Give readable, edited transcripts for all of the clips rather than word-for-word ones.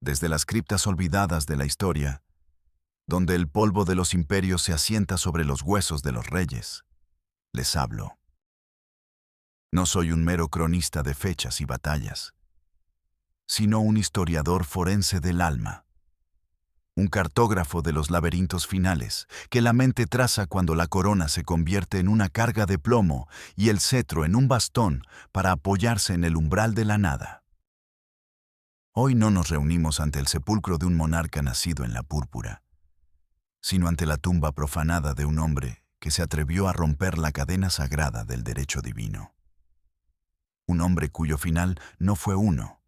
Desde las criptas olvidadas de la historia, donde el polvo de los imperios se asienta sobre los huesos de los reyes, les hablo. No soy un mero cronista de fechas y batallas, sino un historiador forense del alma, un cartógrafo de los laberintos finales que la mente traza cuando la corona se convierte en una carga de plomo y el cetro en un bastón para apoyarse en el umbral de la nada. Hoy no nos reunimos ante el sepulcro de un monarca nacido en la púrpura, sino ante la tumba profanada de un hombre que se atrevió a romper la cadena sagrada del derecho divino. Un hombre cuyo final no fue uno,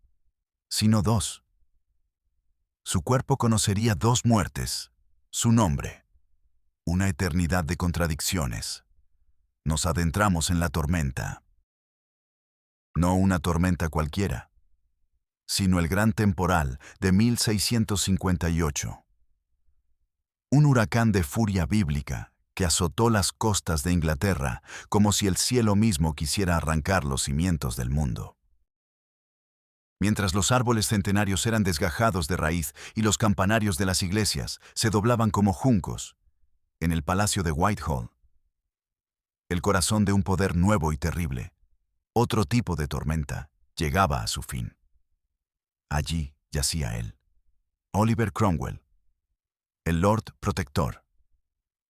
sino dos. Su cuerpo conocería dos muertes, su nombre, una eternidad de contradicciones. Nos adentramos en la tormenta. No una tormenta cualquiera, sino el gran temporal de 1658. Un huracán de furia bíblica que azotó las costas de Inglaterra como si el cielo mismo quisiera arrancar los cimientos del mundo. Mientras los árboles centenarios eran desgajados de raíz y los campanarios de las iglesias se doblaban como juncos, en el palacio de Whitehall, el corazón de un poder nuevo y terrible, otro tipo de tormenta, llegaba a su fin. Allí yacía él, Oliver Cromwell, el Lord Protector,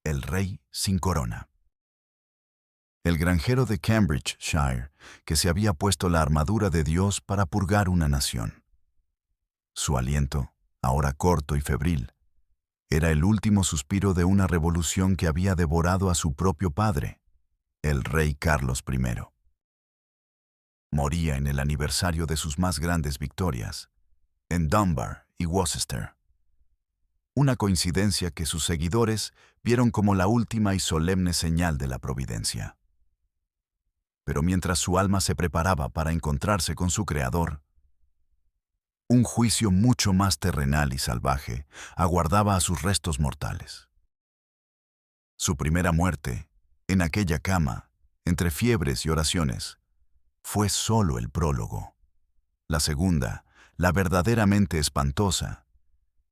el rey sin corona. El granjero de Cambridgeshire, que se había puesto la armadura de Dios para purgar una nación. Su aliento, ahora corto y febril, era el último suspiro de una revolución que había devorado a su propio padre, el rey Carlos I. Moría en el aniversario de sus más grandes victorias, en Dunbar y Worcester. Una coincidencia que sus seguidores vieron como la última y solemne señal de la providencia. Pero mientras su alma se preparaba para encontrarse con su Creador, un juicio mucho más terrenal y salvaje aguardaba a sus restos mortales. Su primera muerte, en aquella cama, entre fiebres y oraciones, fue solo el prólogo. La segunda, la verdaderamente espantosa,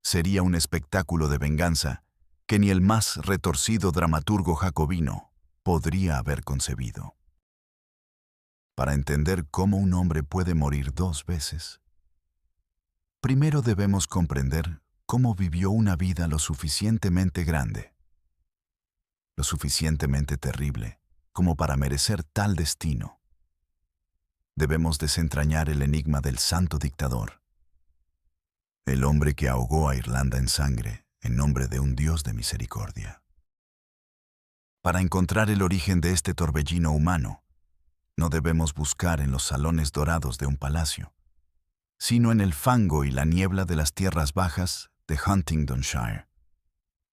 sería un espectáculo de venganza que ni el más retorcido dramaturgo jacobino podría haber concebido. Para entender cómo un hombre puede morir dos veces, primero debemos comprender cómo vivió una vida lo suficientemente grande, lo suficientemente terrible, como para merecer tal destino. Debemos desentrañar el enigma del santo dictador, el hombre que ahogó a Irlanda en sangre en nombre de un Dios de misericordia. Para encontrar el origen de este torbellino humano, no debemos buscar en los salones dorados de un palacio, sino en el fango y la niebla de las tierras bajas de Huntingdonshire.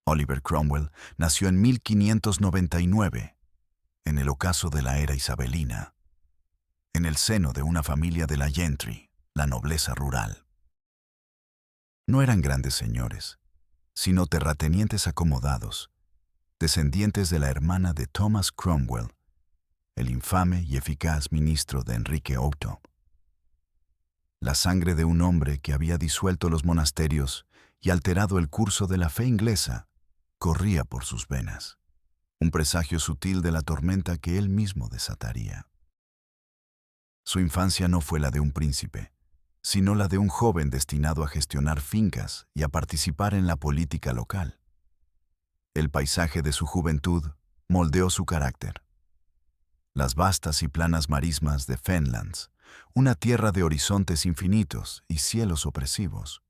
Oliver Cromwell nació en 1599, en el ocaso de la era isabelina, en el seno de una familia de la gentry, la nobleza rural. No eran grandes señores, sino terratenientes acomodados, descendientes de la hermana de Thomas Cromwell, el infame y eficaz ministro de Enrique VIII. La sangre de un hombre que había disuelto los monasterios y alterado el curso de la fe inglesa corría por sus venas, un presagio sutil de la tormenta que él mismo desataría. Su infancia no fue la de un príncipe, sino la de un joven destinado a gestionar fincas y a participar en la política local. El paisaje de su juventud moldeó su carácter. Las vastas y planas marismas de Fenlands, una tierra de horizontes infinitos y cielos opresivos,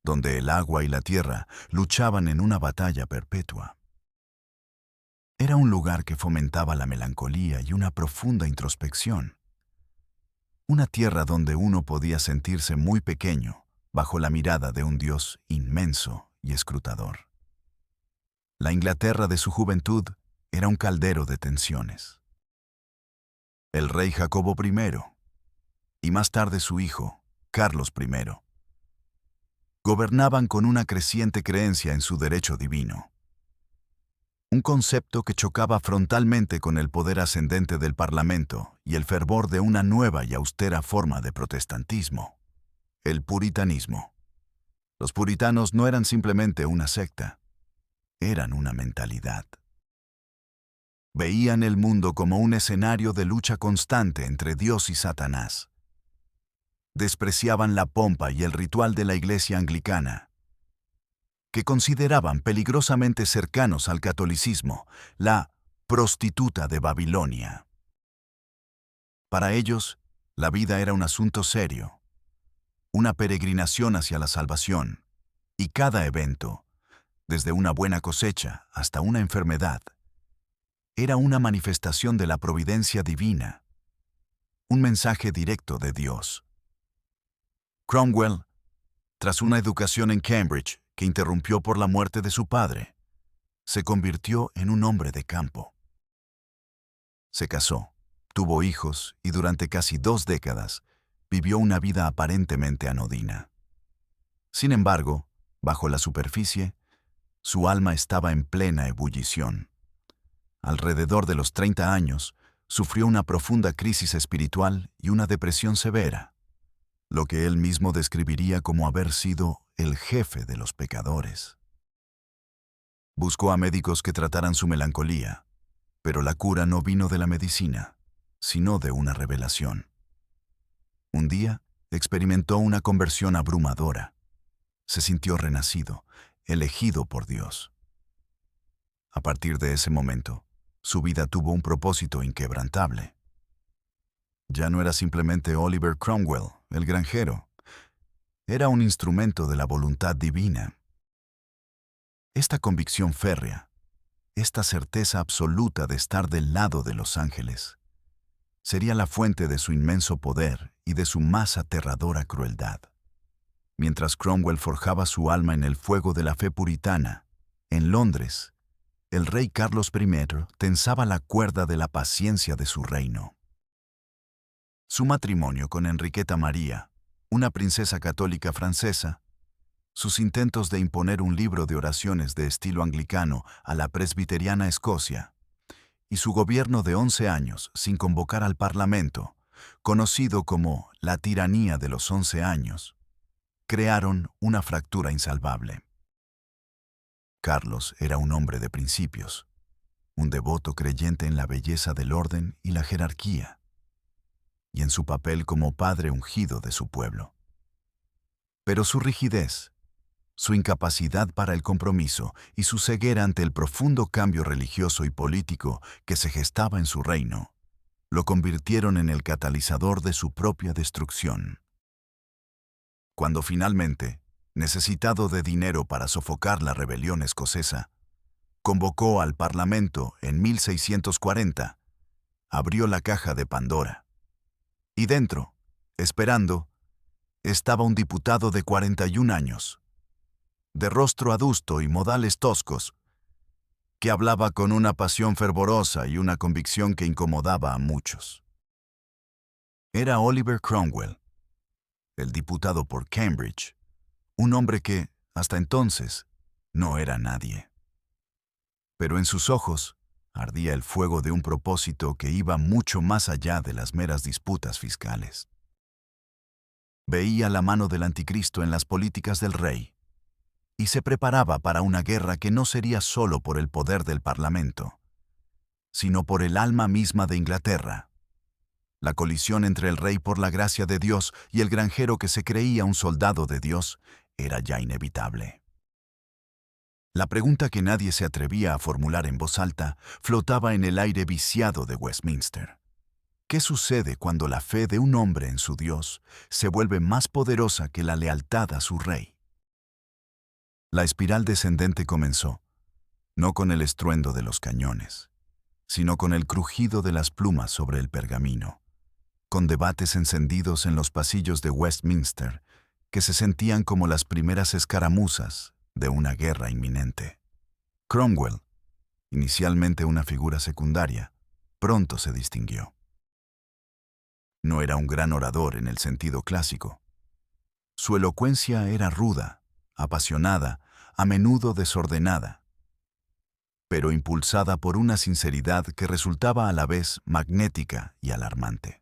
donde el agua y la tierra luchaban en una batalla perpetua. Era un lugar que fomentaba la melancolía y una profunda introspección. Una tierra donde uno podía sentirse muy pequeño bajo la mirada de un Dios inmenso y escrutador. La Inglaterra de su juventud era un caldero de tensiones. El rey Jacobo I, y más tarde su hijo, Carlos I, gobernaban con una creciente creencia en su derecho divino. Un concepto que chocaba frontalmente con el poder ascendente del Parlamento y el fervor de una nueva y austera forma de protestantismo, el puritanismo. Los puritanos no eran simplemente una secta, eran una mentalidad. Veían el mundo como un escenario de lucha constante entre Dios y Satanás. Despreciaban la pompa y el ritual de la iglesia anglicana, que consideraban peligrosamente cercanos al catolicismo, la prostituta de Babilonia. Para ellos, la vida era un asunto serio, una peregrinación hacia la salvación, y cada evento, desde una buena cosecha hasta una enfermedad, era una manifestación de la providencia divina, un mensaje directo de Dios. Cromwell, tras una educación en Cambridge que interrumpió por la muerte de su padre, se convirtió en un hombre de campo. Se casó, tuvo hijos y durante casi 2 décadas vivió una vida aparentemente anodina. Sin embargo, bajo la superficie, su alma estaba en plena ebullición. Alrededor de los 30 años, sufrió una profunda crisis espiritual y una depresión severa, lo que él mismo describiría como haber sido el jefe de los pecadores. Buscó a médicos que trataran su melancolía, pero la cura no vino de la medicina, sino de una revelación. Un día, experimentó una conversión abrumadora. Se sintió renacido, elegido por Dios. A partir de ese momento, su vida tuvo un propósito inquebrantable. Ya no era simplemente Oliver Cromwell, el granjero. Era un instrumento de la voluntad divina. Esta convicción férrea, esta certeza absoluta de estar del lado de los ángeles, sería la fuente de su inmenso poder y de su más aterradora crueldad. Mientras Cromwell forjaba su alma en el fuego de la fe puritana, en Londres, el rey Carlos I tensaba la cuerda de la paciencia de su reino. Su matrimonio con Enriqueta María, una princesa católica francesa, sus intentos de imponer un libro de oraciones de estilo anglicano a la presbiteriana Escocia, y su gobierno de 11 años sin convocar al Parlamento, conocido como la tiranía de los 11 años, crearon una fractura insalvable. Carlos era un hombre de principios, un devoto creyente en la belleza del orden y la jerarquía, y en su papel como padre ungido de su pueblo. Pero su rigidez, su incapacidad para el compromiso y su ceguera ante el profundo cambio religioso y político que se gestaba en su reino, lo convirtieron en el catalizador de su propia destrucción. Cuando finalmente, necesitado de dinero para sofocar la rebelión escocesa, convocó al Parlamento en 1640, abrió la caja de Pandora. Y dentro, esperando, estaba un diputado de 41 años, de rostro adusto y modales toscos, que hablaba con una pasión fervorosa y una convicción que incomodaba a muchos. Era Oliver Cromwell, el diputado por Cambridge, un hombre que, hasta entonces, no era nadie. Pero en sus ojos ardía el fuego de un propósito que iba mucho más allá de las meras disputas fiscales. Veía la mano del anticristo en las políticas del rey y se preparaba para una guerra que no sería solo por el poder del Parlamento, sino por el alma misma de Inglaterra. La colisión entre el rey por la gracia de Dios y el granjero que se creía un soldado de Dios era ya inevitable. La pregunta que nadie se atrevía a formular en voz alta flotaba en el aire viciado de Westminster. ¿Qué sucede cuando la fe de un hombre en su Dios se vuelve más poderosa que la lealtad a su rey? La espiral descendente comenzó, no con el estruendo de los cañones, sino con el crujido de las plumas sobre el pergamino, con debates encendidos en los pasillos de Westminster que se sentían como las primeras escaramuzas de una guerra inminente. Cromwell, inicialmente una figura secundaria, pronto se distinguió. No era un gran orador en el sentido clásico. Su elocuencia era ruda, apasionada, a menudo desordenada, pero impulsada por una sinceridad que resultaba a la vez magnética y alarmante.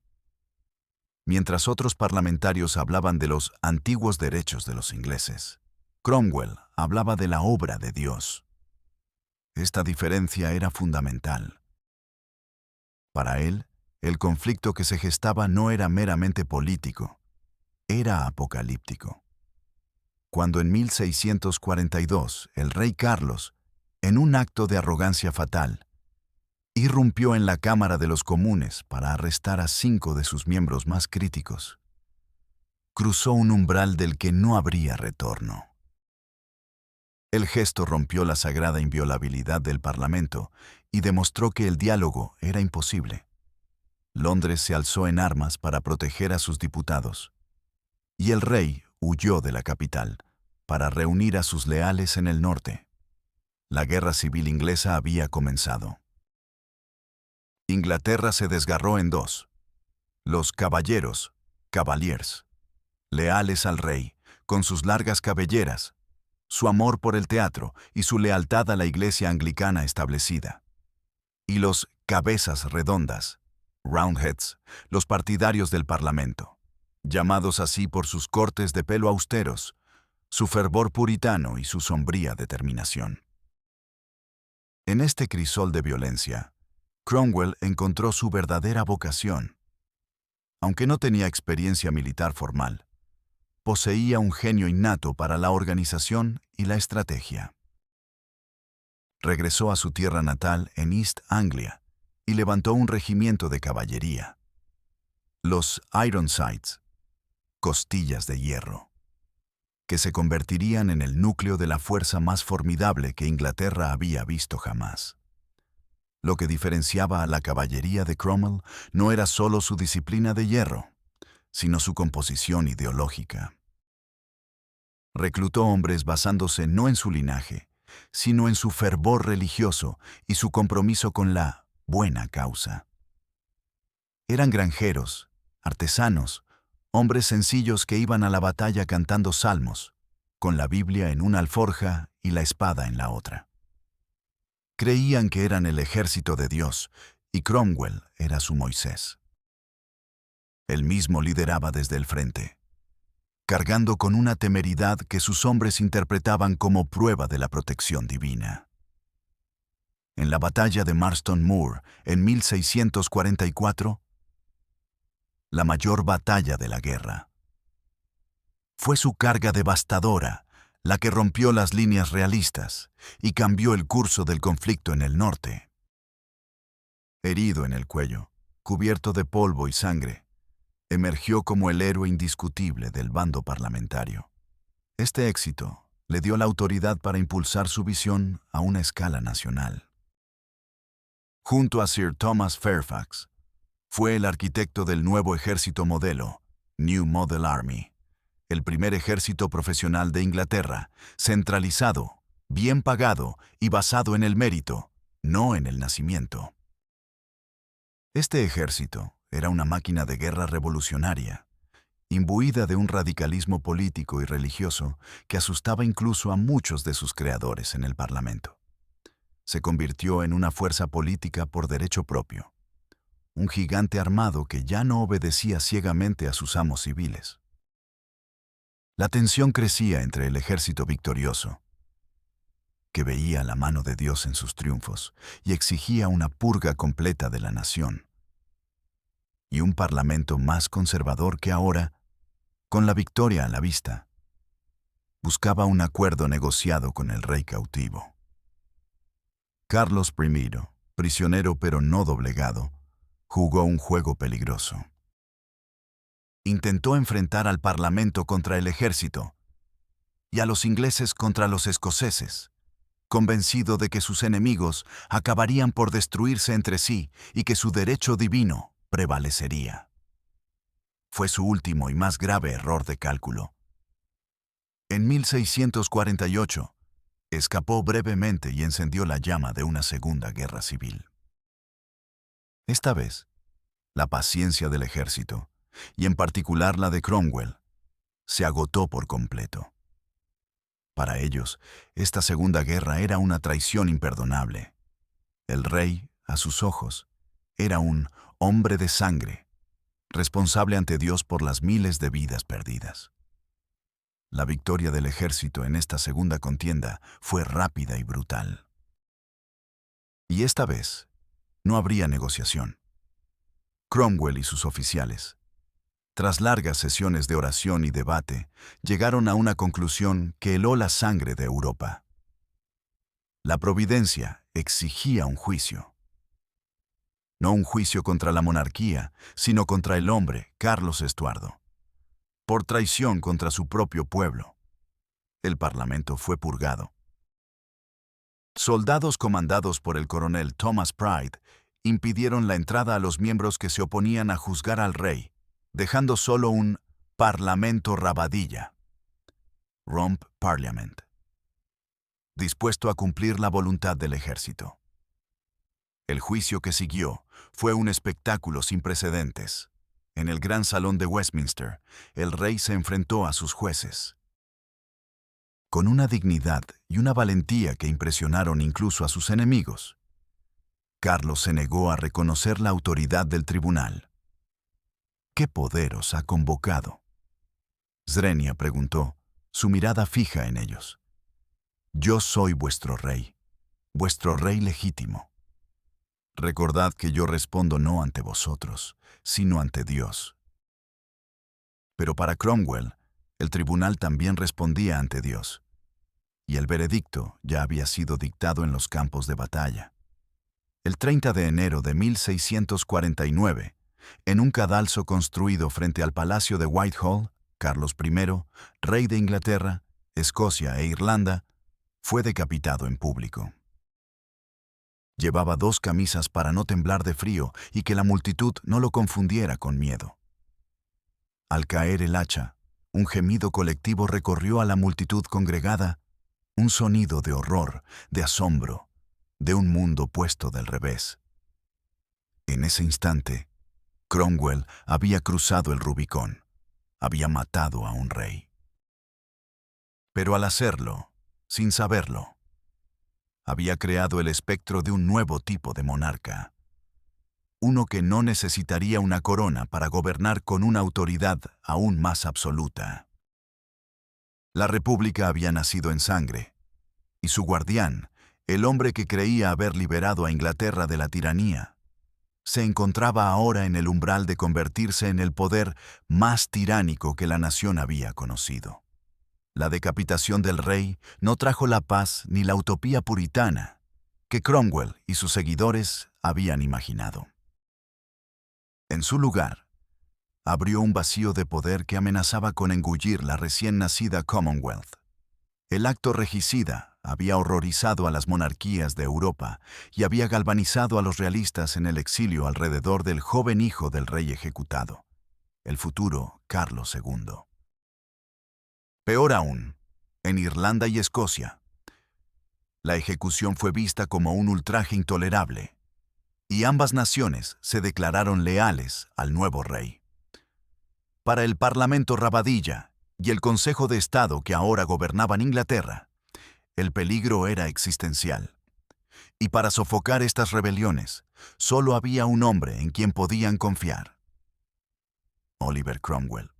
Mientras otros parlamentarios hablaban de los antiguos derechos de los ingleses, Cromwell hablaba de la obra de Dios. Esta diferencia era fundamental. Para él, el conflicto que se gestaba no era meramente político, era apocalíptico. Cuando en 1642 el rey Carlos, en un acto de arrogancia fatal, irrumpió en la Cámara de los Comunes para arrestar a 5 de sus miembros más críticos, cruzó un umbral del que no habría retorno. El gesto rompió la sagrada inviolabilidad del Parlamento y demostró que el diálogo era imposible. Londres se alzó en armas para proteger a sus diputados, y el rey huyó de la capital para reunir a sus leales en el norte. La guerra civil inglesa había comenzado. Inglaterra se desgarró en dos. Los caballeros, cavaliers, leales al rey, con sus largas cabelleras, su amor por el teatro y su lealtad a la iglesia anglicana establecida. Y los cabezas redondas, roundheads, los partidarios del Parlamento, llamados así por sus cortes de pelo austeros, su fervor puritano y su sombría determinación. En este crisol de violencia, Cromwell encontró su verdadera vocación. Aunque no tenía experiencia militar formal, poseía un genio innato para la organización y la estrategia. Regresó a su tierra natal en East Anglia y levantó un regimiento de caballería, los Ironsides, costillas de hierro, que se convertirían en el núcleo de la fuerza más formidable que Inglaterra había visto jamás. Lo que diferenciaba a la caballería de Cromwell no era solo su disciplina de hierro, sino su composición ideológica. Reclutó hombres basándose no en su linaje, sino en su fervor religioso y su compromiso con la buena causa. Eran granjeros, artesanos, hombres sencillos que iban a la batalla cantando salmos, con la Biblia en una alforja y la espada en la otra. Creían que eran el ejército de Dios y Cromwell era su Moisés. Él mismo lideraba desde el frente, cargando con una temeridad que sus hombres interpretaban como prueba de la protección divina. En la batalla de Marston Moor, en 1644, la mayor batalla de la guerra, fue su carga devastadora la que rompió las líneas realistas y cambió el curso del conflicto en el norte. Herido en el cuello, cubierto de polvo y sangre, emergió como el héroe indiscutible del bando parlamentario. Este éxito le dio la autoridad para impulsar su visión a una escala nacional. Junto a Sir Thomas Fairfax, fue el arquitecto del nuevo ejército modelo, New Model Army, el primer ejército profesional de Inglaterra, centralizado, bien pagado y basado en el mérito, no en el nacimiento. Este ejército era una máquina de guerra revolucionaria, imbuida de un radicalismo político y religioso que asustaba incluso a muchos de sus creadores en el Parlamento. Se convirtió en una fuerza política por derecho propio, un gigante armado que ya no obedecía ciegamente a sus amos civiles. La tensión crecía entre el ejército victorioso, que veía la mano de Dios en sus triunfos y exigía una purga completa de la nación, y un parlamento más conservador que ahora, con la victoria a la vista, buscaba un acuerdo negociado con el rey cautivo. Carlos I, prisionero pero no doblegado, jugó un juego peligroso. Intentó enfrentar al parlamento contra el ejército y a los ingleses contra los escoceses, convencido de que sus enemigos acabarían por destruirse entre sí y que su derecho divino prevalecería. Fue su último y más grave error de cálculo. En 1648, escapó brevemente y encendió la llama de una segunda guerra civil. Esta vez, la paciencia del ejército, y en particular la de Cromwell, se agotó por completo. Para ellos, esta segunda guerra era una traición imperdonable. El rey, a sus ojos, era un hombre de sangre, responsable ante Dios por las miles de vidas perdidas. La victoria del ejército en esta segunda contienda fue rápida y brutal. Y esta vez, no habría negociación. Cromwell y sus oficiales, tras largas sesiones de oración y debate, llegaron a una conclusión que heló la sangre de Europa. La providencia exigía un juicio. No un juicio contra la monarquía, sino contra el hombre, Carlos Estuardo. Por traición contra su propio pueblo. El parlamento fue purgado. Soldados comandados por el coronel Thomas Pride impidieron la entrada a los miembros que se oponían a juzgar al rey, dejando solo un parlamento rabadilla, Rump Parliament, dispuesto a cumplir la voluntad del ejército. El juicio que siguió fue un espectáculo sin precedentes. En el gran salón de Westminster, el rey se enfrentó a sus jueces. Con una dignidad y una valentía que impresionaron incluso a sus enemigos, Carlos se negó a reconocer la autoridad del tribunal. ¿Qué poder os ha convocado? Zrenia preguntó, su mirada fija en ellos. Yo soy vuestro rey legítimo. Recordad que yo respondo no ante vosotros, sino ante Dios. Pero para Cromwell, el tribunal también respondía ante Dios, y el veredicto ya había sido dictado en los campos de batalla. El 30 de enero de 1649, en un cadalso construido frente al Palacio de Whitehall, Carlos I, rey de Inglaterra, Escocia e Irlanda, fue decapitado en público. Llevaba 2 camisas para no temblar de frío y que la multitud no lo confundiera con miedo. Al caer el hacha, un gemido colectivo recorrió a la multitud congregada, un sonido de horror, de asombro, de un mundo puesto del revés. En ese instante, Cromwell había cruzado el Rubicón, había matado a un rey. Pero al hacerlo, sin saberlo, había creado el espectro de un nuevo tipo de monarca, uno que no necesitaría una corona para gobernar con una autoridad aún más absoluta. La República había nacido en sangre, y su guardián, el hombre que creía haber liberado a Inglaterra de la tiranía, se encontraba ahora en el umbral de convertirse en el poder más tiránico que la nación había conocido. La decapitación del rey no trajo la paz ni la utopía puritana que Cromwell y sus seguidores habían imaginado. En su lugar, abrió un vacío de poder que amenazaba con engullir la recién nacida Commonwealth. El acto regicida había horrorizado a las monarquías de Europa y había galvanizado a los realistas en el exilio alrededor del joven hijo del rey ejecutado, el futuro Carlos II. Peor aún, en Irlanda y Escocia, la ejecución fue vista como un ultraje intolerable, y ambas naciones se declararon leales al nuevo rey. Para el Parlamento Rabadilla y el Consejo de Estado que ahora gobernaban Inglaterra, el peligro era existencial. Y para sofocar estas rebeliones, solo había un hombre en quien podían confiar: Oliver Cromwell.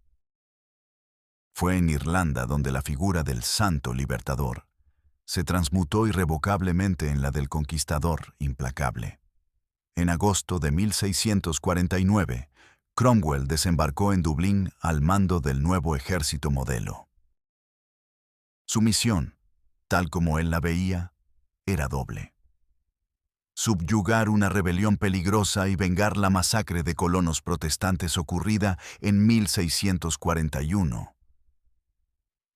Fue en Irlanda donde la figura del Santo Libertador se transmutó irrevocablemente en la del Conquistador implacable. En agosto de 1649, Cromwell desembarcó en Dublín al mando del nuevo ejército modelo. Su misión, tal como él la veía, era doble: subyugar una rebelión peligrosa y vengar la masacre de colonos protestantes ocurrida en 1641.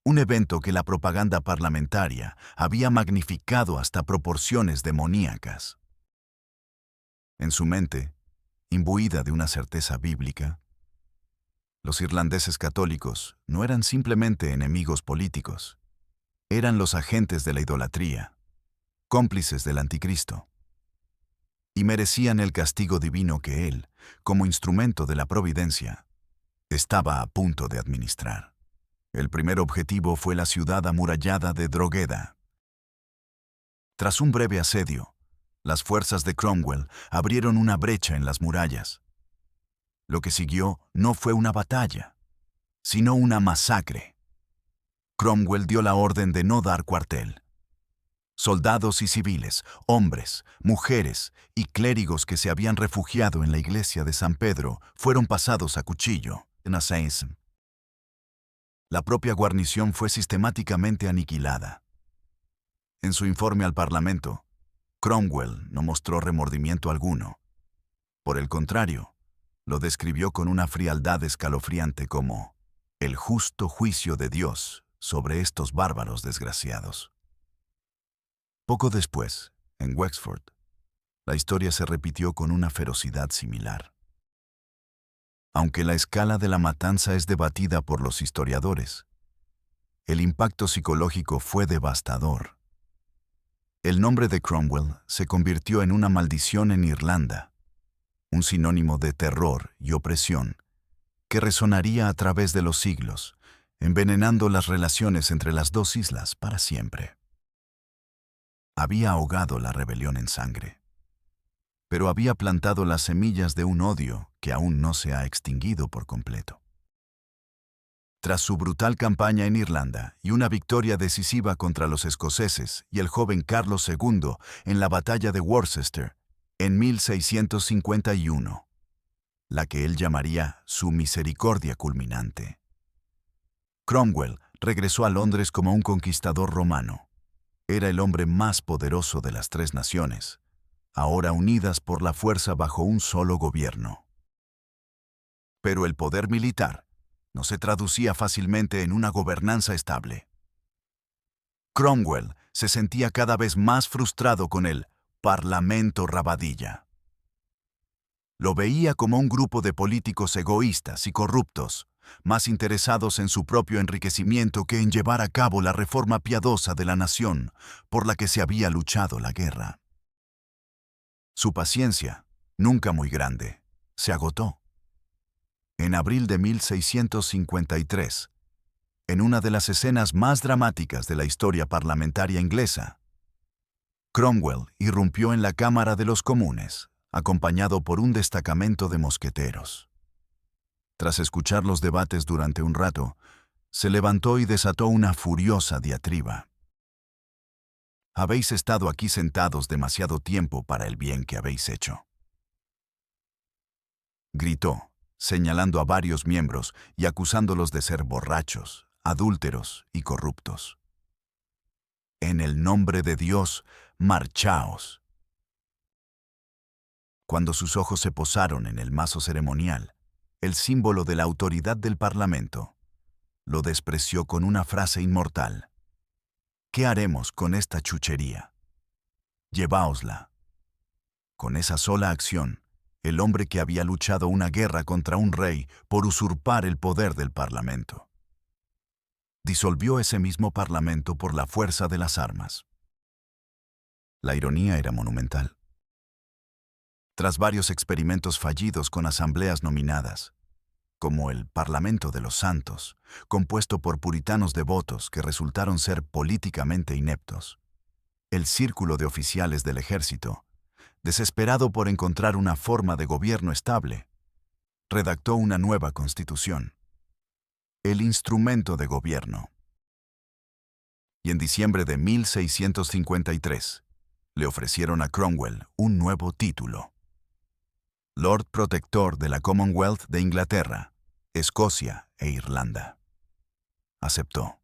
Un evento que la propaganda parlamentaria había magnificado hasta proporciones demoníacas. En su mente, imbuida de una certeza bíblica, los irlandeses católicos no eran simplemente enemigos políticos, eran los agentes de la idolatría, cómplices del anticristo, y merecían el castigo divino que él, como instrumento de la providencia, estaba a punto de administrar. El primer objetivo fue la ciudad amurallada de Drogheda. Tras un breve asedio, las fuerzas de Cromwell abrieron una brecha en las murallas. Lo que siguió no fue una batalla, sino una masacre. Cromwell dio la orden de no dar cuartel. Soldados y civiles, hombres, mujeres y clérigos que se habían refugiado en la iglesia de San Pedro fueron pasados a cuchillo en Assens. La propia guarnición fue sistemáticamente aniquilada. En su informe al Parlamento, Cromwell no mostró remordimiento alguno. Por el contrario, lo describió con una frialdad escalofriante como el justo juicio de Dios sobre estos bárbaros desgraciados. Poco después, en Wexford, la historia se repitió con una ferocidad similar. Aunque la escala de la matanza es debatida por los historiadores, el impacto psicológico fue devastador. El nombre de Cromwell se convirtió en una maldición en Irlanda, un sinónimo de terror y opresión que resonaría a través de los siglos, envenenando las relaciones entre las dos islas para siempre. Había ahogado la rebelión en sangre, pero había plantado las semillas de un odio que aún no se ha extinguido por completo. Tras su brutal campaña en Irlanda y una victoria decisiva contra los escoceses y el joven Carlos II en la batalla de Worcester en 1651, la que él llamaría su misericordia culminante, Cromwell regresó a Londres como un conquistador romano. Era el hombre más poderoso de las tres naciones, ahora unidas por la fuerza bajo un solo gobierno. Pero el poder militar no se traducía fácilmente en una gobernanza estable. Cromwell se sentía cada vez más frustrado con el Parlamento Rabadilla. Lo veía como un grupo de políticos egoístas y corruptos, más interesados en su propio enriquecimiento que en llevar a cabo la reforma piadosa de la nación por la que se había luchado la guerra. Su paciencia, nunca muy grande, se agotó. En abril de 1653, en una de las escenas más dramáticas de la historia parlamentaria inglesa, Cromwell irrumpió en la Cámara de los Comunes, acompañado por un destacamento de mosqueteros. Tras escuchar los debates durante un rato, se levantó y desató una furiosa diatriba. Habéis estado aquí sentados demasiado tiempo para el bien que habéis hecho. Gritó, señalando a varios miembros y acusándolos de ser borrachos, adúlteros y corruptos. En el nombre de Dios, marchaos. Cuando sus ojos se posaron en el mazo ceremonial, el símbolo de la autoridad del Parlamento, lo despreció con una frase inmortal. ¿Qué haremos con esta chuchería? Lleváosla. Con esa sola acción, el hombre que había luchado una guerra contra un rey por usurpar el poder del Parlamento, disolvió ese mismo Parlamento por la fuerza de las armas. La ironía era monumental. Tras varios experimentos fallidos con asambleas nominadas, como el Parlamento de los Santos, compuesto por puritanos devotos que resultaron ser políticamente ineptos, el círculo de oficiales del ejército, desesperado por encontrar una forma de gobierno estable, redactó una nueva constitución, el instrumento de gobierno. Y en diciembre de 1653, le ofrecieron a Cromwell un nuevo título: Lord Protector de la Commonwealth de Inglaterra, Escocia e Irlanda. Aceptó.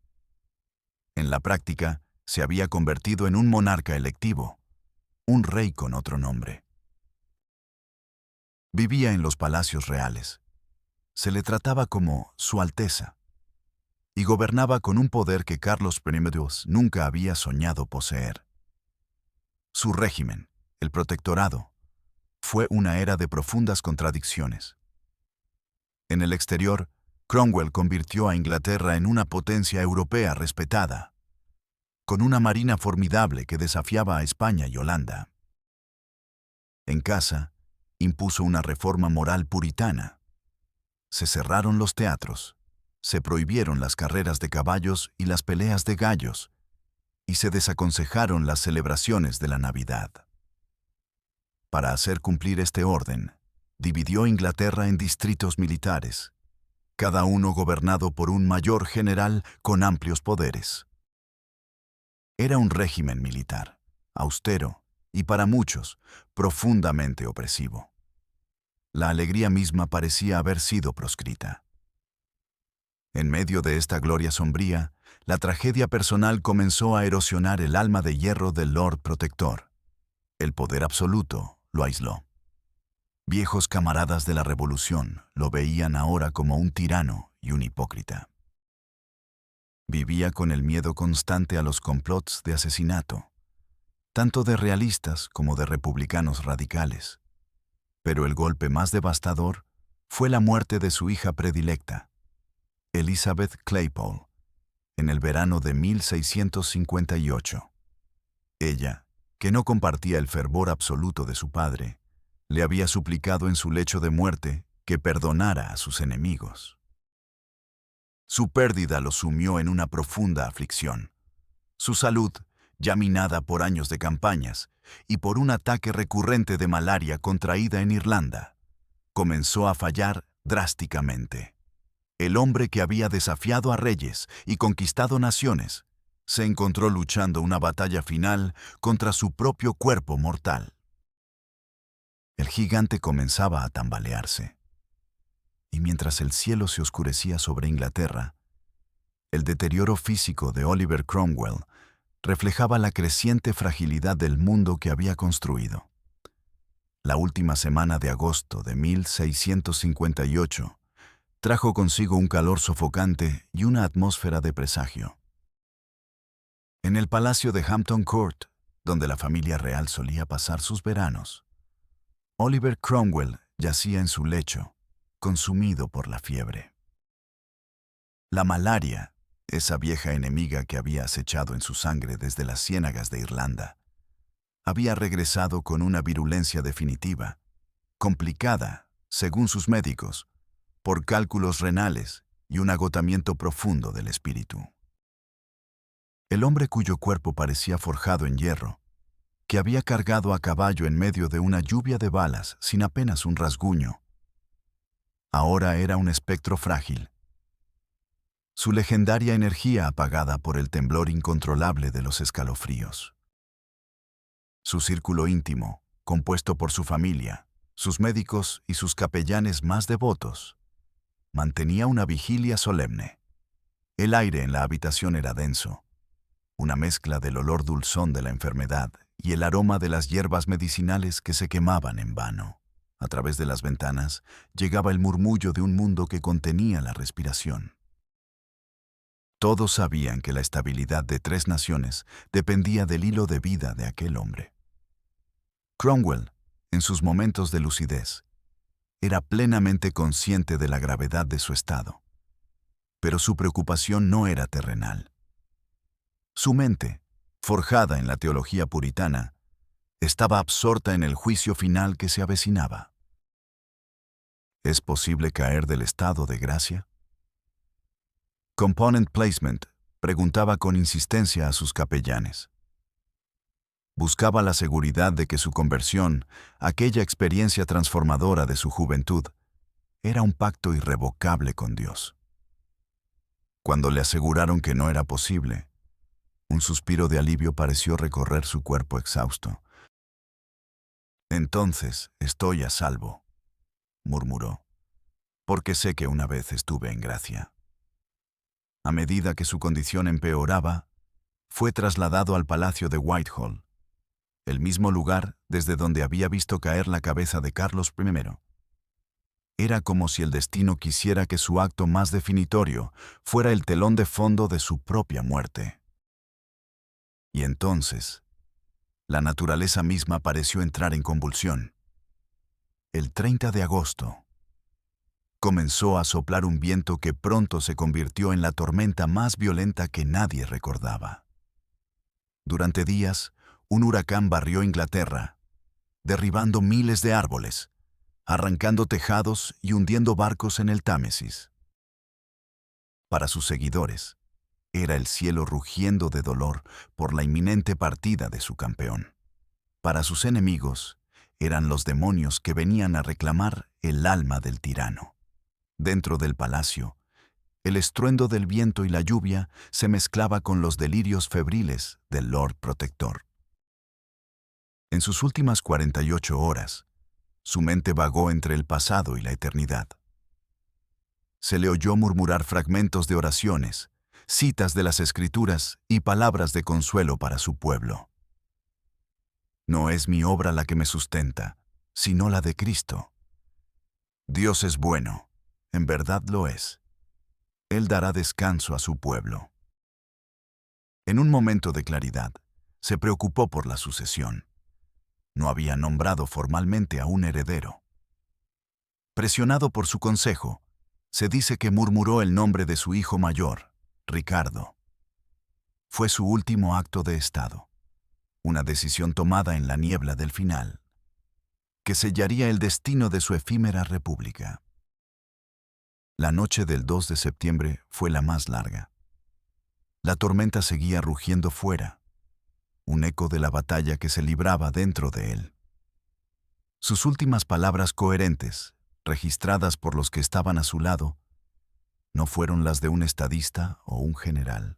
En la práctica, se había convertido en un monarca electivo, un rey con otro nombre. Vivía en los palacios reales. Se le trataba como Su Alteza, y gobernaba con un poder que Carlos I nunca había soñado poseer. Su régimen, el protectorado, fue una era de profundas contradicciones. En el exterior, Cromwell convirtió a Inglaterra en una potencia europea respetada, con una marina formidable que desafiaba a España y Holanda. En casa, impuso una reforma moral puritana. Se cerraron los teatros, se prohibieron las carreras de caballos y las peleas de gallos, y se desaconsejaron las celebraciones de la Navidad. Para hacer cumplir este orden, dividió Inglaterra en distritos militares, cada uno gobernado por un mayor general con amplios poderes. Era un régimen militar, austero y para muchos profundamente opresivo. La alegría misma parecía haber sido proscrita. En medio de esta gloria sombría, la tragedia personal comenzó a erosionar el alma de hierro del Lord Protector. El poder absoluto lo aisló. Viejos camaradas de la revolución lo veían ahora como un tirano y un hipócrita. Vivía con el miedo constante a los complots de asesinato, tanto de realistas como de republicanos radicales. Pero el golpe más devastador fue la muerte de su hija predilecta, Elizabeth Claypole, en el verano de 1658. Ella, que no compartía el fervor absoluto de su padre, le había suplicado en su lecho de muerte que perdonara a sus enemigos. Su pérdida lo sumió en una profunda aflicción. Su salud, ya minada por años de campañas y por un ataque recurrente de malaria contraída en Irlanda, comenzó a fallar drásticamente. El hombre que había desafiado a reyes y conquistado naciones se encontró luchando una batalla final contra su propio cuerpo mortal. El gigante comenzaba a tambalearse. Y mientras el cielo se oscurecía sobre Inglaterra, el deterioro físico de Oliver Cromwell reflejaba la creciente fragilidad del mundo que había construido. La última semana de agosto de 1658 trajo consigo un calor sofocante y una atmósfera de presagio. En el palacio de Hampton Court, donde la familia real solía pasar sus veranos, Oliver Cromwell yacía en su lecho, consumido por la fiebre. La malaria, esa vieja enemiga que había acechado en su sangre desde las ciénagas de Irlanda, había regresado con una virulencia definitiva, complicada, según sus médicos, por cálculos renales y un agotamiento profundo del espíritu. El hombre cuyo cuerpo parecía forjado en hierro, que había cargado a caballo en medio de una lluvia de balas sin apenas un rasguño, ahora era un espectro frágil. Su legendaria energía apagada por el temblor incontrolable de los escalofríos. Su círculo íntimo, compuesto por su familia, sus médicos y sus capellanes más devotos, mantenía una vigilia solemne. El aire en la habitación era denso, una mezcla del olor dulzón de la enfermedad y el aroma de las hierbas medicinales que se quemaban en vano. A través de las ventanas llegaba el murmullo de un mundo que contenía la respiración. Todos sabían que la estabilidad de 3 naciones dependía del hilo de vida de aquel hombre. Cromwell, en sus momentos de lucidez, era plenamente consciente de la gravedad de su estado. Pero su preocupación no era terrenal. Su mente, forjada en la teología puritana, estaba absorta en el juicio final que se avecinaba. ¿Es posible caer del estado de gracia? Component Placement preguntaba con insistencia a sus capellanes. Buscaba la seguridad de que su conversión, aquella experiencia transformadora de su juventud, era un pacto irrevocable con Dios. Cuando le aseguraron que no era posible, un suspiro de alivio pareció recorrer su cuerpo exhausto. «Entonces estoy a salvo», murmuró, «porque sé que una vez estuve en gracia». A medida que su condición empeoraba, fue trasladado al palacio de Whitehall, el mismo lugar desde donde había visto caer la cabeza de Carlos I. Era como si el destino quisiera que su acto más definitorio fuera el telón de fondo de su propia muerte. Y entonces, la naturaleza misma pareció entrar en convulsión. El 30 de agosto, comenzó a soplar un viento que pronto se convirtió en la tormenta más violenta que nadie recordaba. Durante días, un huracán barrió Inglaterra, derribando miles de árboles, arrancando tejados y hundiendo barcos en el Támesis. Para sus seguidores, era el cielo rugiendo de dolor por la inminente partida de su campeón. Para sus enemigos, eran los demonios que venían a reclamar el alma del tirano. Dentro del palacio, el estruendo del viento y la lluvia se mezclaba con los delirios febriles del Lord Protector. En sus últimas 48 horas, su mente vagó entre el pasado y la eternidad. Se le oyó murmurar fragmentos de oraciones, citas de las Escrituras y palabras de consuelo para su pueblo. No es mi obra la que me sustenta, sino la de Cristo. Dios es bueno, en verdad lo es. Él dará descanso a su pueblo. En un momento de claridad, se preocupó por la sucesión. No había nombrado formalmente a un heredero. Presionado por su consejo, se dice que murmuró el nombre de su hijo mayor, Ricardo. Fue su último acto de Estado, una decisión tomada en la niebla del final, que sellaría el destino de su efímera república. La noche del 2 de septiembre fue la más larga. La tormenta seguía rugiendo fuera, un eco de la batalla que se libraba dentro de él. Sus últimas palabras coherentes, registradas por los que estaban a su lado, no fueron las de un estadista o un general,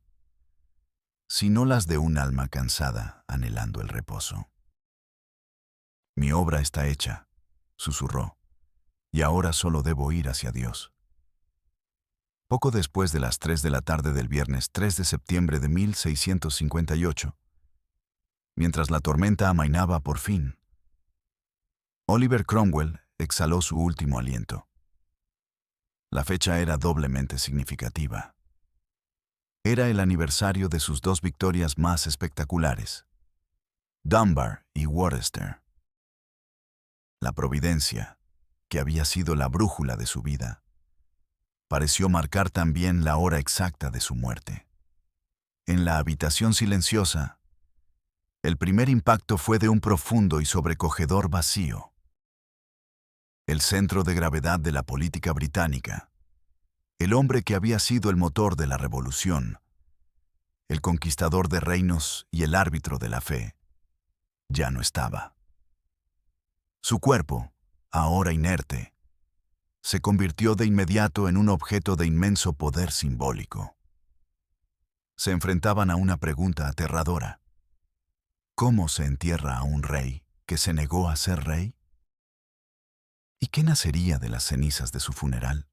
sino las de un alma cansada anhelando el reposo. Mi obra está hecha, susurró, y ahora solo debo ir hacia Dios. Poco después de las 3 de la tarde del viernes 3 de septiembre de 1658, mientras la tormenta amainaba por fin, Oliver Cromwell exhaló su último aliento. La fecha era doblemente significativa. Era el aniversario de sus dos victorias más espectaculares, Dunbar y Worcester. La providencia, que había sido la brújula de su vida, pareció marcar también la hora exacta de su muerte. En la habitación silenciosa, el primer impacto fue de un profundo y sobrecogedor vacío. El centro de gravedad de la política británica, el hombre que había sido el motor de la revolución, el conquistador de reinos y el árbitro de la fe, ya no estaba. Su cuerpo, ahora inerte, se convirtió de inmediato en un objeto de inmenso poder simbólico. Se enfrentaban a una pregunta aterradora. ¿Cómo se entierra a un rey que se negó a ser rey? ¿Y qué nacería de las cenizas de su funeral?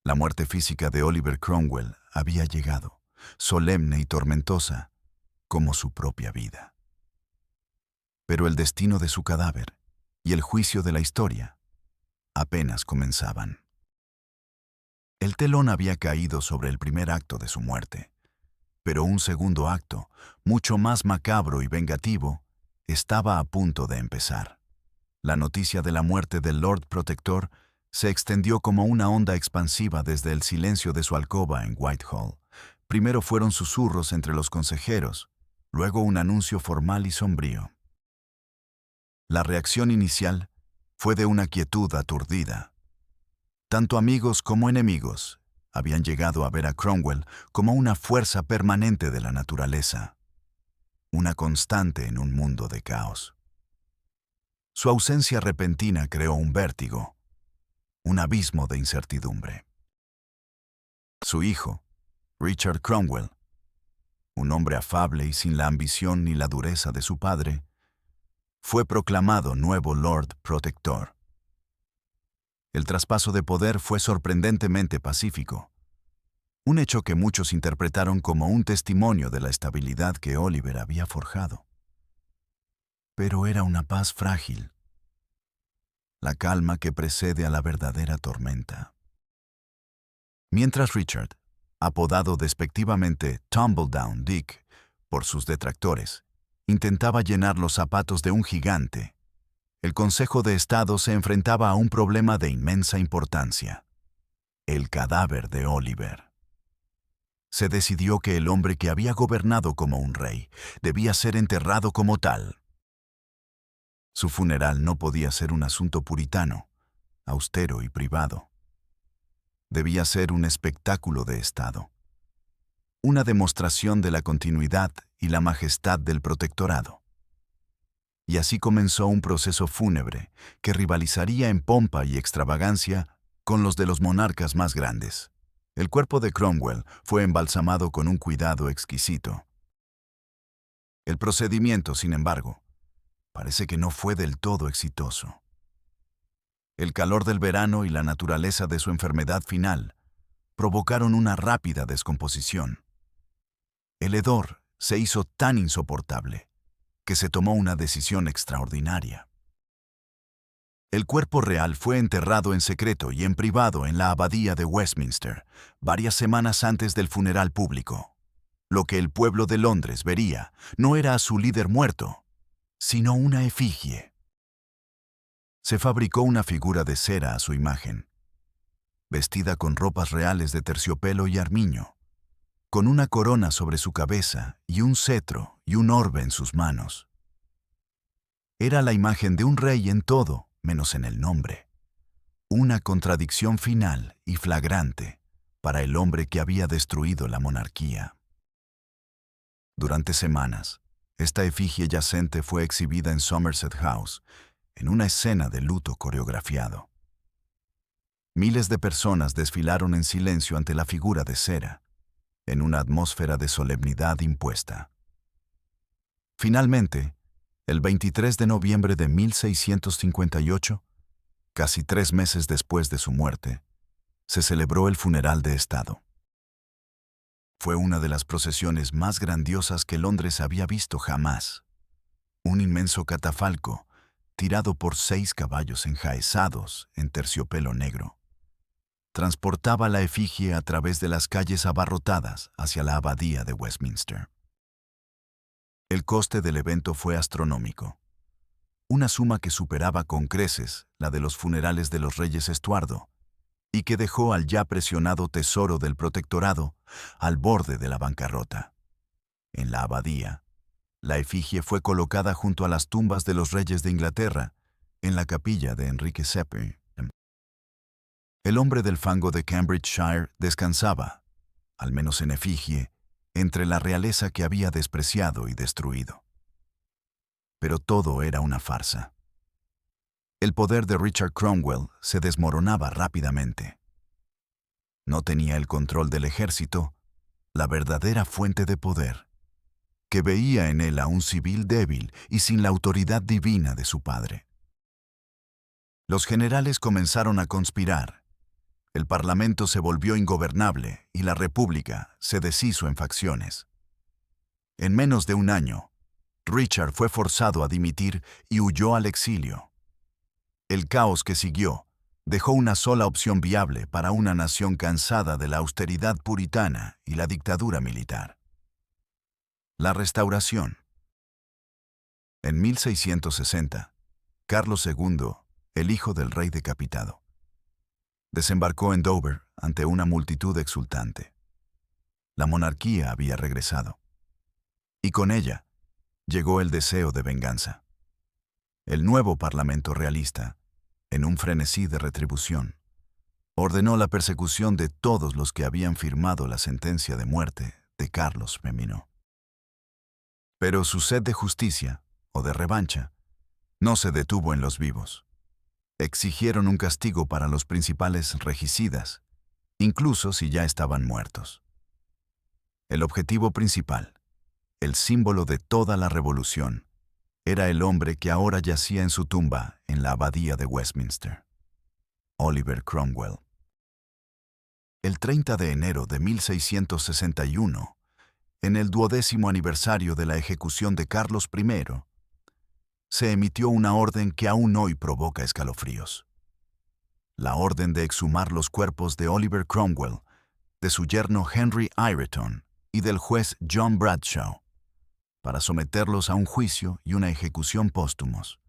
La muerte física de Oliver Cromwell había llegado, solemne y tormentosa, como su propia vida. Pero el destino de su cadáver y el juicio de la historia apenas comenzaban. El telón había caído sobre el primer acto de su muerte, pero un segundo acto, mucho más macabro y vengativo, estaba a punto de empezar. La noticia de la muerte del Lord Protector se extendió como una onda expansiva desde el silencio de su alcoba en Whitehall. Primero fueron susurros entre los consejeros, luego un anuncio formal y sombrío. La reacción inicial fue de una quietud aturdida. Tanto amigos como enemigos habían llegado a ver a Cromwell como una fuerza permanente de la naturaleza, una constante en un mundo de caos. Su ausencia repentina creó un vértigo, un abismo de incertidumbre. Su hijo, Richard Cromwell, un hombre afable y sin la ambición ni la dureza de su padre, fue proclamado nuevo Lord Protector. El traspaso de poder fue sorprendentemente pacífico, un hecho que muchos interpretaron como un testimonio de la estabilidad que Oliver había forjado. Pero era una paz frágil, la calma que precede a la verdadera tormenta. Mientras Richard, apodado despectivamente Tumbledown Dick por sus detractores, intentaba llenar los zapatos de un gigante, el Consejo de Estado se enfrentaba a un problema de inmensa importancia: el cadáver de Oliver. Se decidió que el hombre que había gobernado como un rey debía ser enterrado como tal. Su funeral no podía ser un asunto puritano, austero y privado. Debía ser un espectáculo de Estado, una demostración de la continuidad y la majestad del protectorado. Y así comenzó un proceso fúnebre que rivalizaría en pompa y extravagancia con los de los monarcas más grandes. El cuerpo de Cromwell fue embalsamado con un cuidado exquisito. El procedimiento, sin embargo, parece que no fue del todo exitoso. El calor del verano y la naturaleza de su enfermedad final provocaron una rápida descomposición. El hedor se hizo tan insoportable que se tomó una decisión extraordinaria. El cuerpo real fue enterrado en secreto y en privado en la abadía de Westminster, varias semanas antes del funeral público. Lo que el pueblo de Londres vería no era a su líder muerto, sino una efigie. Se fabricó una figura de cera a su imagen, vestida con ropas reales de terciopelo y armiño, con una corona sobre su cabeza y un cetro y un orbe en sus manos. Era la imagen de un rey en todo, menos en el nombre. Una contradicción final y flagrante para el hombre que había destruido la monarquía. Durante semanas, esta efigie yacente fue exhibida en Somerset House, en una escena de luto coreografiado. Miles de personas desfilaron en silencio ante la figura de cera, en una atmósfera de solemnidad impuesta. Finalmente, el 23 de noviembre de 1658, casi 3 meses después de su muerte, se celebró el funeral de Estado. Fue una de las procesiones más grandiosas que Londres había visto jamás. Un inmenso catafalco, tirado por 6 caballos enjaezados en terciopelo negro, transportaba la efigie a través de las calles abarrotadas hacia la abadía de Westminster. El coste del evento fue astronómico, una suma que superaba con creces la de los funerales de los reyes Estuardo, y que dejó al ya presionado tesoro del protectorado al borde de la bancarrota. En la abadía, la efigie fue colocada junto a las tumbas de los reyes de Inglaterra, en la capilla de Enrique VII. El hombre del fango de Cambridgeshire descansaba, al menos en efigie, entre la realeza que había despreciado y destruido. Pero todo era una farsa. El poder de Richard Cromwell se desmoronaba rápidamente. No tenía el control del ejército, la verdadera fuente de poder, que veía en él a un civil débil y sin la autoridad divina de su padre. Los generales comenzaron a conspirar. El parlamento se volvió ingobernable y la república se deshizo en facciones. En menos de un año, Richard fue forzado a dimitir y huyó al exilio. El caos que siguió dejó una sola opción viable para una nación cansada de la austeridad puritana y la dictadura militar: la restauración. En 1660, Carlos II, el hijo del rey decapitado, desembarcó en Dover ante una multitud exultante. La monarquía había regresado, y con ella llegó el deseo de venganza. El nuevo parlamento realista, en un frenesí de retribución, ordenó la persecución de todos los que habían firmado la sentencia de muerte de Carlos Memino. Pero su sed de justicia, o de revancha, no se detuvo en los vivos. Exigieron un castigo para los principales regicidas, incluso si ya estaban muertos. El objetivo principal, el símbolo de toda la revolución, era el hombre que ahora yacía en su tumba en la abadía de Westminster: Oliver Cromwell. El 30 de enero de 1661, en el 12º aniversario de la ejecución de Carlos I, se emitió una orden que aún hoy provoca escalofríos. La orden de exhumar los cuerpos de Oliver Cromwell, de su yerno Henry Ireton y del juez John Bradshaw, para someterlos a un juicio y una ejecución póstumos.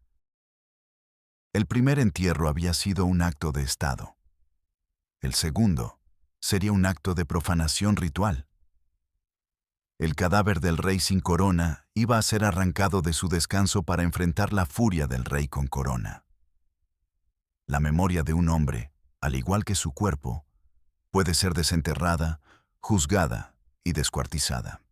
El primer entierro había sido un acto de Estado. El segundo sería un acto de profanación ritual. El cadáver del rey sin corona iba a ser arrancado de su descanso para enfrentar la furia del rey con corona. La memoria de un hombre, al igual que su cuerpo, puede ser desenterrada, juzgada y descuartizada.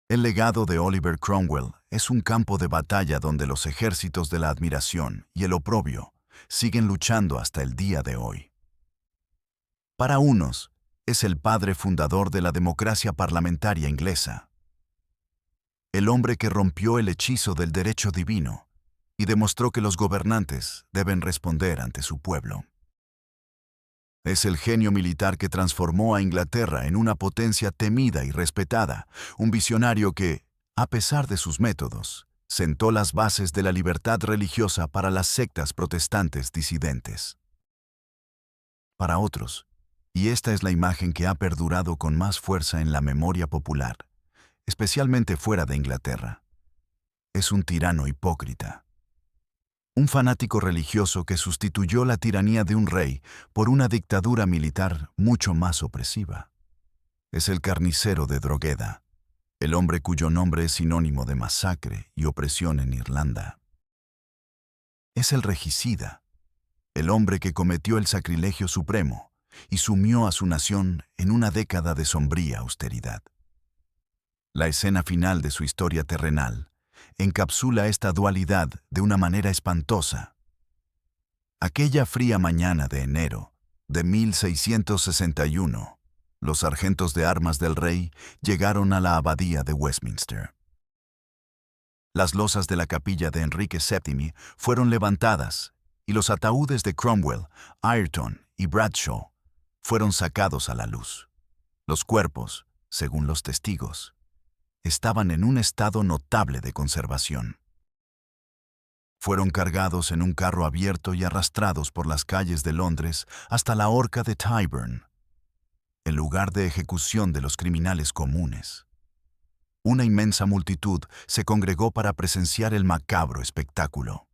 El legado de Oliver Cromwell es un campo de batalla donde los ejércitos de la admiración y el oprobio siguen luchando hasta el día de hoy. Para unos, es el padre fundador de la democracia parlamentaria inglesa. El hombre que rompió el hechizo del derecho divino y demostró que los gobernantes deben responder ante su pueblo. Es el genio militar que transformó a Inglaterra en una potencia temida y respetada, un visionario que, a pesar de sus métodos, sentó las bases de la libertad religiosa para las sectas protestantes disidentes. Para otros, y esta es la imagen que ha perdurado con más fuerza en la memoria popular, especialmente fuera de Inglaterra, es un tirano hipócrita. Un fanático religioso que sustituyó la tiranía de un rey por una dictadura militar mucho más opresiva. Es el carnicero de Drogheda, el hombre cuyo nombre es sinónimo de masacre y opresión en Irlanda. Es el regicida, el hombre que cometió el sacrilegio supremo y sumió a su nación en una década de sombría austeridad. La escena final de su historia terrenal encapsula esta dualidad de una manera espantosa. Aquella fría mañana de enero de 1661, los sargentos de armas del rey llegaron a la abadía de Westminster. Las losas de la capilla de Enrique VII fueron levantadas y los ataúdes de Cromwell, Ayrton y Bradshaw fueron sacados a la luz. Los cuerpos, según los testigos, estaban en un estado notable de conservación. Fueron cargados en un carro abierto y arrastrados por las calles de Londres hasta la horca de Tyburn, el lugar de ejecución de los criminales comunes. Una inmensa multitud se congregó para presenciar el macabro espectáculo.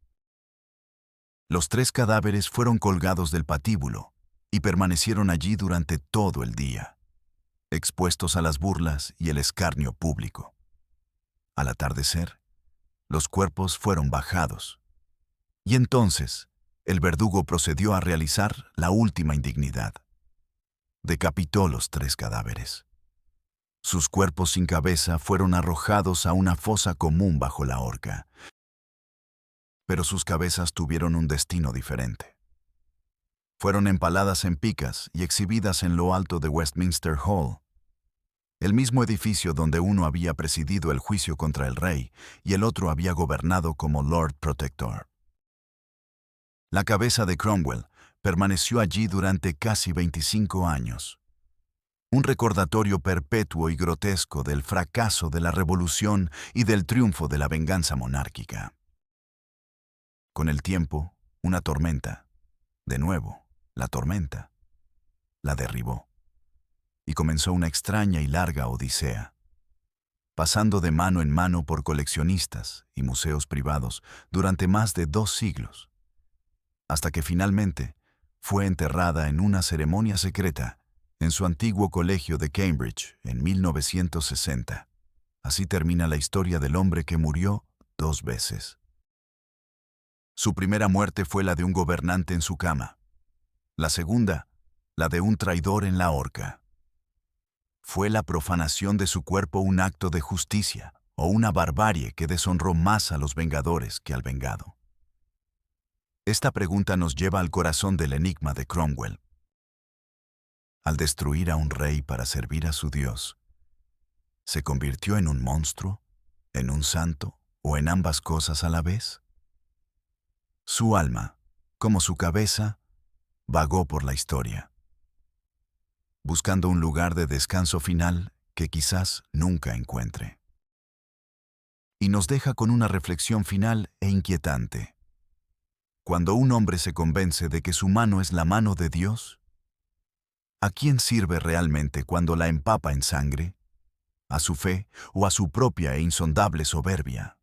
Los 3 cadáveres fueron colgados del patíbulo y permanecieron allí durante todo el día, expuestos a las burlas y el escarnio público. Al atardecer, los cuerpos fueron bajados, y entonces el verdugo procedió a realizar la última indignidad. Decapitó los 3 cadáveres. Sus cuerpos sin cabeza fueron arrojados a una fosa común bajo la horca, pero sus cabezas tuvieron un destino diferente. Fueron empaladas en picas y exhibidas en lo alto de Westminster Hall, el mismo edificio donde uno había presidido el juicio contra el rey y el otro había gobernado como Lord Protector. La cabeza de Cromwell permaneció allí durante casi 25 años. Un recordatorio perpetuo y grotesco del fracaso de la revolución y del triunfo de la venganza monárquica. Con el tiempo, una tormenta, de nuevo, la tormenta, la derribó. Y comenzó una extraña y larga odisea, pasando de mano en mano por coleccionistas y museos privados durante más de 2 siglos, hasta que finalmente fue enterrada en una ceremonia secreta en su antiguo colegio de Cambridge en 1960. Así termina la historia del hombre que murió 2 veces. Su primera muerte fue la de un gobernante en su cama. La segunda, la de un traidor en la horca. ¿Fue la profanación de su cuerpo un acto de justicia o una barbarie que deshonró más a los vengadores que al vengado? Esta pregunta nos lleva al corazón del enigma de Cromwell. Al destruir a un rey para servir a su Dios, ¿se convirtió en un monstruo, en un santo o en ambas cosas a la vez? Su alma, como su cabeza, vagó por la historia, buscando un lugar de descanso final que quizás nunca encuentre. Y nos deja con una reflexión final e inquietante. Cuando un hombre se convence de que su mano es la mano de Dios, ¿a quién sirve realmente cuando la empapa en sangre? ¿A su fe o a su propia e insondable soberbia?